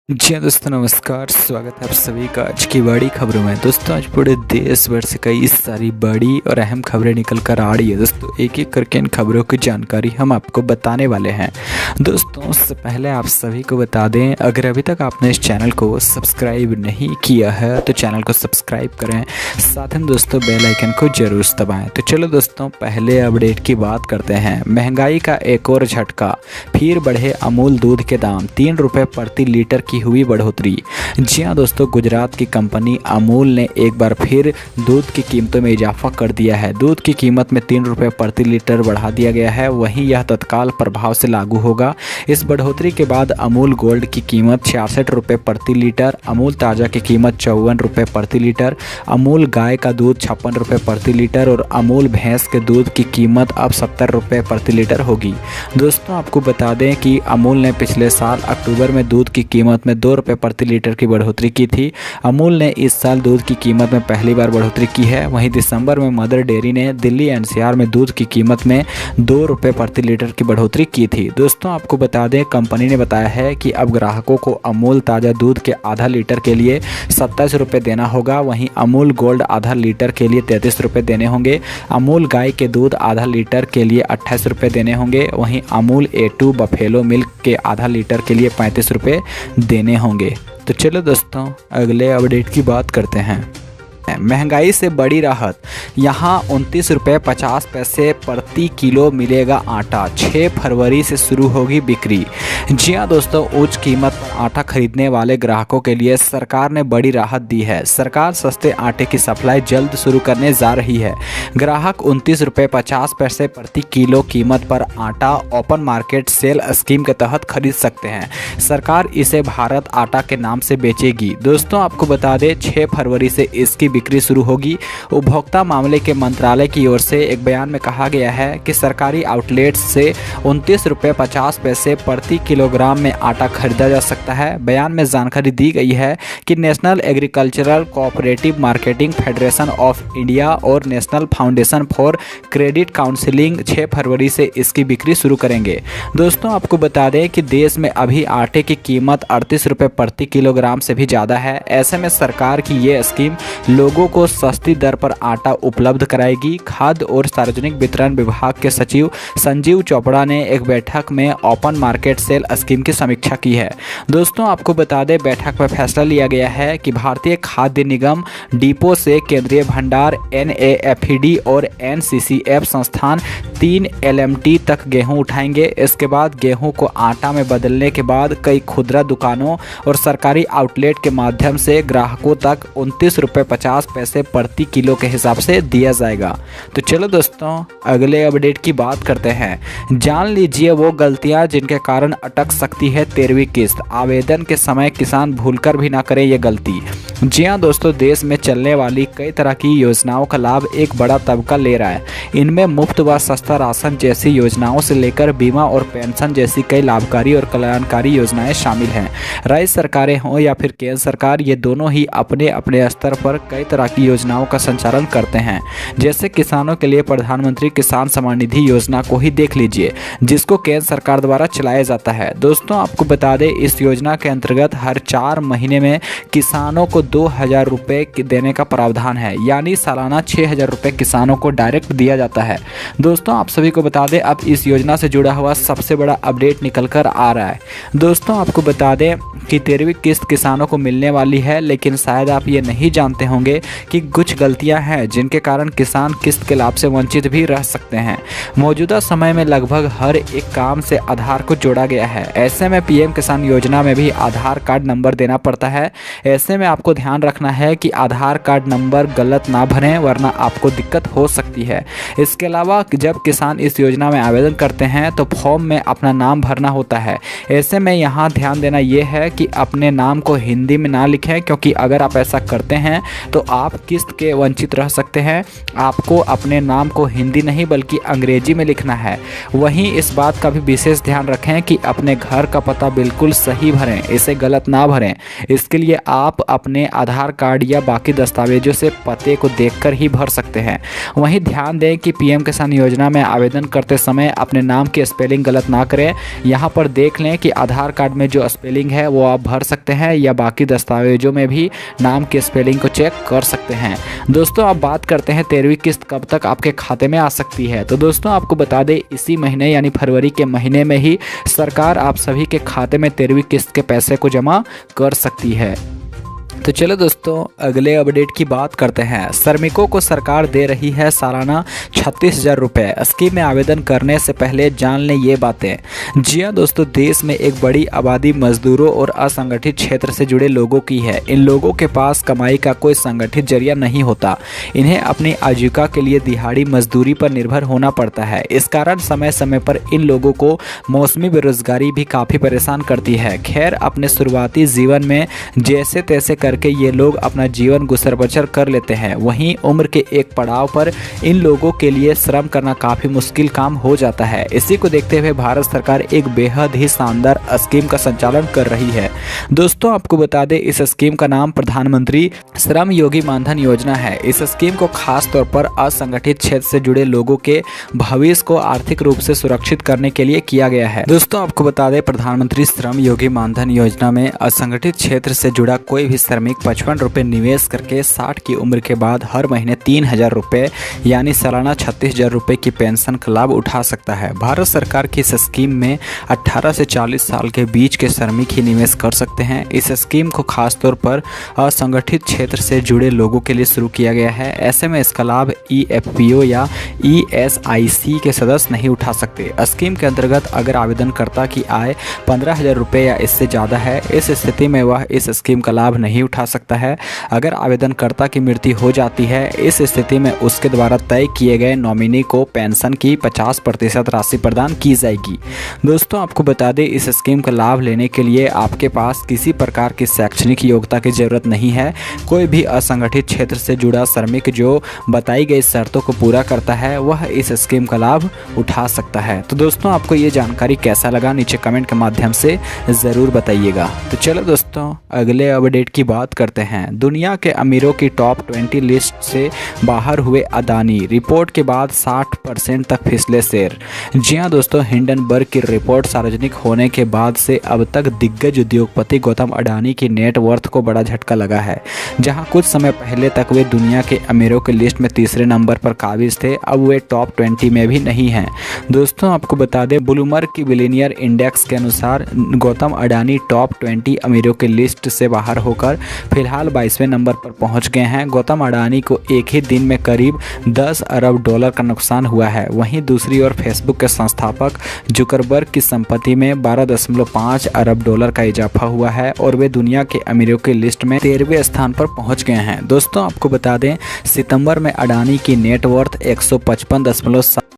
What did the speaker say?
जी हाँ दोस्तों, नमस्कार। स्वागत है आप सभी का आज की बड़ी खबरों में। दोस्तों आज पूरे देश भर से कई सारी बड़ी और अहम खबरें निकल कर आ रही है। दोस्तों एक एक करके इन खबरों की जानकारी हम आपको बताने वाले हैं। दोस्तों उससे पहले आप सभी को बता दें, अगर अभी तक आपने इस चैनल को सब्सक्राइब नहीं किया है तो चैनल को सब्सक्राइब करें, साथ ही दोस्तों बेल आइकन को जरूर दबाएं। तो चलो दोस्तों पहले अपडेट की बात करते हैं। महंगाई का एक और झटका, फिर बढ़े अमूल दूध के दाम, 3 रुपये प्रति लीटर की हुई बढ़ोतरी। जी हाँ दोस्तों, गुजरात की कंपनी अमूल ने एक बार फिर दूध की कीमतों में इजाफा कर दिया है। दूध की कीमत में 3 रुपये प्रति लीटर बढ़ा दिया गया है, वहीं यह तत्काल प्रभाव से लागू होगा। इस बढ़ोतरी के बाद अमूल गोल्ड की कीमत 66 रुपये प्रति लीटर, अमूल ताज़ा की कीमत 54 रुपये प्रति लीटर, अमूल गाय का दूध 56 रुपये प्रति लीटर और अमूल भैंस के दूध की कीमत अब 70 रुपये प्रति लीटर होगी। दोस्तों आपको बता दें कि अमूल ने पिछले साल अक्टूबर में दूध की कीमत में 2 रुपये प्रति लीटर की बढ़ोतरी की थी। अमूल ने इस साल दूध की कीमत में पहली बार बढ़ोतरी की है। वहीं दिसंबर में मदर डेयरी ने दिल्ली एनसीआर में दूध की कीमत में 2 रुपये प्रति लीटर की बढ़ोतरी की थी। दोस्तों आपको बता दें, कंपनी ने बताया है कि अब ग्राहकों को अमूल ताज़ा दूध के आधा लीटर के लिए 27 रुपये देना होगा। वहीं अमूल गोल्ड आधा लीटर के लिए 33 रुपये देने होंगे। अमूल गाय के दूध आधा लीटर के लिए 28 रुपये देने होंगे। वहीं अमूल A2 बफेलो मिल्क के आधा लीटर के लिए 35 रुपये देने होंगे। तो चलो दोस्तों अगले अपडेट की बात करते हैं। महंगाई से बड़ी राहत, यहाँ 29 रुपये 50 पैसे प्रति किलो मिलेगा आटा। 6 फरवरी से शुरू होगी बिक्री। जी हाँ दोस्तों, उच्च कीमत पर आटा खरीदने वाले ग्राहकों के लिए सरकार ने बड़ी राहत दी है। सरकार सस्ते आटे की सप्लाई जल्द शुरू करने जा रही है। ग्राहक 29 रुपये 50 पैसे प्रति किलो कीमत पर आटा ओपन मार्केट सेल स्कीम के तहत खरीद सकते हैं। सरकार इसे भारत आटा के नाम से बेचेगी। दोस्तों आपको बता दें, 6 फरवरी से इसकी बिक्री शुरू होगी। उपभोक्ता मामले के मंत्रालय की ओर से एक बयान में कहा गया है कि सरकारी आउटलेट्स से 29 रुपये 50 पैसे प्रति किलोग्राम में आटा खरीदा जा सकता है। बयान में जानकारी दी गई है कि National Agricultural Cooperative Marketing Federation of India और National Foundation for Credit Counselling 6 फरवरी से इसकी बिक्री शुरू करेंगे। दोस्तों आपको बता दें कि देश में अभी आटे की कीमत 38 रुपये प्रति किलोग्राम से भी ज़्यादा है। ऐसे में सरकार की ये स्कीम लोगों को सस्ती दर पर आटा उपलब्ध कराएगी। खाद्य और सार्वजनिक वितरण विभाग के सचिव संजीव चोपड़ा ने एक बैठक में ओपन मार्केट सेल स्कीम की समीक्षा की है। दोस्तों आपको बता दें, बैठक में फैसला लिया गया है कि भारतीय खाद्य निगम डिपो से केंद्रीय भंडार NAFED और NCCF संस्थान 3 LMT तक गेहूं उठाएंगे। इसके बाद गेहूं को आटा में बदलने के बाद कई खुदरा दुकानों और सरकारी आउटलेट के माध्यम से ग्राहकों तक 29 रुपये 50 पैसे प्रति किलो के हिसाब से दिया जाएगा। तो चलो दोस्तों अगले अपडेट की बात करते हैं। जान लीजिए वो गलतियां जिनके कारण अटक सकती है 13वीं किस्त। आवेदन के समय किसान भूलकर भी ना करें ये गलती। जी हाँ दोस्तों, देश में चलने वाली कई तरह की योजनाओं का लाभ एक बड़ा तबका ले रहा है। इनमें मुफ्त व सस्ता राशन जैसी योजनाओं से लेकर बीमा और पेंशन जैसी कई लाभकारी और कल्याणकारी योजनाएं शामिल हैं। राज्य सरकारें हों या फिर केंद्र सरकार, ये दोनों ही अपने अपने स्तर पर कई तरह की योजनाओं का संचालन करते हैं। जैसे किसानों के लिए प्रधानमंत्री किसान सम्मान निधि योजना को ही देख लीजिए, जिसको केंद्र सरकार द्वारा चलाया जाता है। दोस्तों आपको बता दें, इस योजना के अंतर्गत हर 4 महीने में किसानों को 2,000 रुपये देने का प्रावधान है, यानी सालाना 6,000 रुपये किसानों को डायरेक्ट दिया जाता है। दोस्तों आप सभी को बता दें, अब इस योजना से जुड़ा हुआ सबसे बड़ा अपडेट निकल कर आ रहा है। दोस्तों आपको बता दें कि 13वीं किस्त किसानों को मिलने वाली है, लेकिन शायद आप ये नहीं जानते होंगे कि कुछ गलतियां हैं जिनके कारण किसान किस्त के लाभ से वंचित भी रह सकते हैं। मौजूदा समय में लगभग हर एक काम से आधार को जोड़ा गया है। ऐसे में PM किसान योजना में भी आधार कार्ड नंबर देना पड़ता है। ऐसे में आपको ध्यान रखना है कि आधार कार्ड नंबर गलत ना भरें, वरना आपको दिक्कत हो सकती है। इसके अलावा जब किसान इस योजना में आवेदन करते हैं तो फॉर्म में अपना नाम भरना होता है। ऐसे में यहाँ ध्यान देना ये है कि अपने नाम को हिंदी में ना लिखें, क्योंकि अगर आप ऐसा करते हैं तो तो आप किस्त के वंचित रह सकते हैं। आपको अपने नाम को हिंदी नहीं बल्कि अंग्रेजी में लिखना है। वहीं इस बात का भी विशेष ध्यान रखें कि अपने घर का पता बिल्कुल सही भरें, इसे गलत ना भरें। इसके लिए आप अपने आधार कार्ड या बाकी दस्तावेजों से पते को देखकर ही भर सकते हैं। वहीं ध्यान दें कि पीएम किसान योजना में आवेदन करते समय अपने नाम की स्पेलिंग गलत ना करें। यहाँ पर देख लें कि आधार कार्ड में जो स्पेलिंग है वो आप भर सकते हैं या बाकी दस्तावेजों में भी नाम की स्पेलिंग को चेक कर सकते हैं। दोस्तों अब बात करते हैं 13वीं किस्त कब तक आपके खाते में आ सकती है। तो दोस्तों आपको बता दें इसी महीने यानी फरवरी के महीने में ही सरकार आप सभी के खाते में 13वीं किस्त के पैसे को जमा कर सकती है। तो चलो दोस्तों अगले अपडेट की बात करते हैं। श्रमिकों को सरकार दे रही है सालाना 36,000 रुपये। स्कीम में आवेदन करने से पहले जान लें ये बातें। जी हाँ दोस्तों, देश में एक बड़ी आबादी मजदूरों और असंगठित क्षेत्र से जुड़े लोगों की है। इन लोगों के पास कमाई का कोई संगठित जरिया नहीं होता। इन्हें अपनी आजीविका के लिए दिहाड़ी मजदूरी पर निर्भर होना पड़ता है। इस कारण समय समय पर इन लोगों को मौसमी बेरोजगारी भी काफ़ी परेशान करती है। खैर, अपने शुरुआती जीवन में जैसे तैसे करके ये लोग अपना जीवन गुजर बसर कर लेते हैं। वहीं उम्र के एक पड़ाव पर इन लोगों के लिए श्रम करना काफ़ी मुश्किल काम हो जाता है। इसी को देखते हुए भारत सरकार एक बेहद ही शानदार स्कीम का संचालन कर रही है। दोस्तों आपको बता दें इस स्कीम का नाम प्रधानमंत्री श्रम योगी मानधन योजना है। इस स्कीम को खास तौर पर असंगठित क्षेत्र से जुड़े लोगों के भविष्य को आर्थिक रूप से सुरक्षित करने के लिए किया गया है। दोस्तों आपको बता दें प्रधानमंत्री श्रम योगी मानधन योजना में असंगठित क्षेत्र से जुड़ा कोई भी श्रमिक 55 रुपये निवेश करके 60 की उम्र के बाद हर महीने 3,000 रुपये यानी सालाना 36,000 रुपये की पेंशन का लाभ उठा सकता है। भारत सरकार की इस स्कीम में 18 से 40 साल के बीच के श्रमिक ही निवेश कर सकते हैं। इस स्कीम को खासतौर पर असंगठित क्षेत्र से जुड़े लोगों के लिए शुरू किया गया है। ऐसे में इसका लाभ EFPO या ESIC के सदस्य नहीं उठा सकते। स्कीम के अंतर्गत अगर आवेदनकर्ता की आय 15,000 रुपये या इससे ज़्यादा है, इस स्थिति में वह इस स्कीम का लाभ नहीं उठा सकता है। अगर आवेदनकर्ता की मृत्यु हो जाती है, इस स्थिति में उसके द्वारा तय किए गए नॉमिनी को पेंशन की 50% राशि प्रदान की जाएगी। दोस्तों आपको बता दें इस स्कीम का लाभ लेने के लिए आपके पास किसी प्रकार की शैक्षणिक योग्यता की जरूरत नहीं है। कोई भी असंगठित क्षेत्र से जुड़ा श्रमिक जो बताई गई शर्तों को पूरा करता है वह इस स्कीम का लाभ उठा सकता है। तो दोस्तों आपको ये जानकारी कैसा लगा नीचे कमेंट के माध्यम से ज़रूर बताइएगा। तो चलो दोस्तों अगले अपडेट की बात करते हैं। दुनिया के अमीरों की टॉप 20 लिस्ट से बाहर हुए अदानी। रिपोर्ट के बाद 60% तक फिसले शेयर। जी हाँ दोस्तों, हिंडनबर्ग की रिपोर्ट सार्वजनिक होने के बाद से अब तक दिग्गज उद्योगपति गौतम अडानी की नेटवर्थ को बड़ा झटका लगा है। जहां कुछ समय पहले तक वे दुनिया के अमीरों की लिस्ट में तीसरे नंबर पर काबिज थे, अब वे टॉप 20 में भी नहीं हैं। दोस्तों आपको बता दें ब्लूमबर्ग की बिलियनियर इंडेक्स के अनुसार गौतम अडानी टॉप 20 अमीरों की लिस्ट से बाहर होकर फिलहाल 22वें नंबर पर पहुंच गए हैं। गौतम अडानी को एक ही दिन में करीब 10 अरब डॉलर का नुकसान हुआ है। वहीं दूसरी ओर फेसबुक के संस्थापक जुकरबर्ग की संपत्ति में 12.5 अरब डॉलर का इजाफा हुआ है और वे दुनिया के अमीरों की लिस्ट में 13वें स्थान पर पहुंच गए हैं। दोस्तों आपको बता दें सितंबर में अडानी की नेटवर्थ 155.7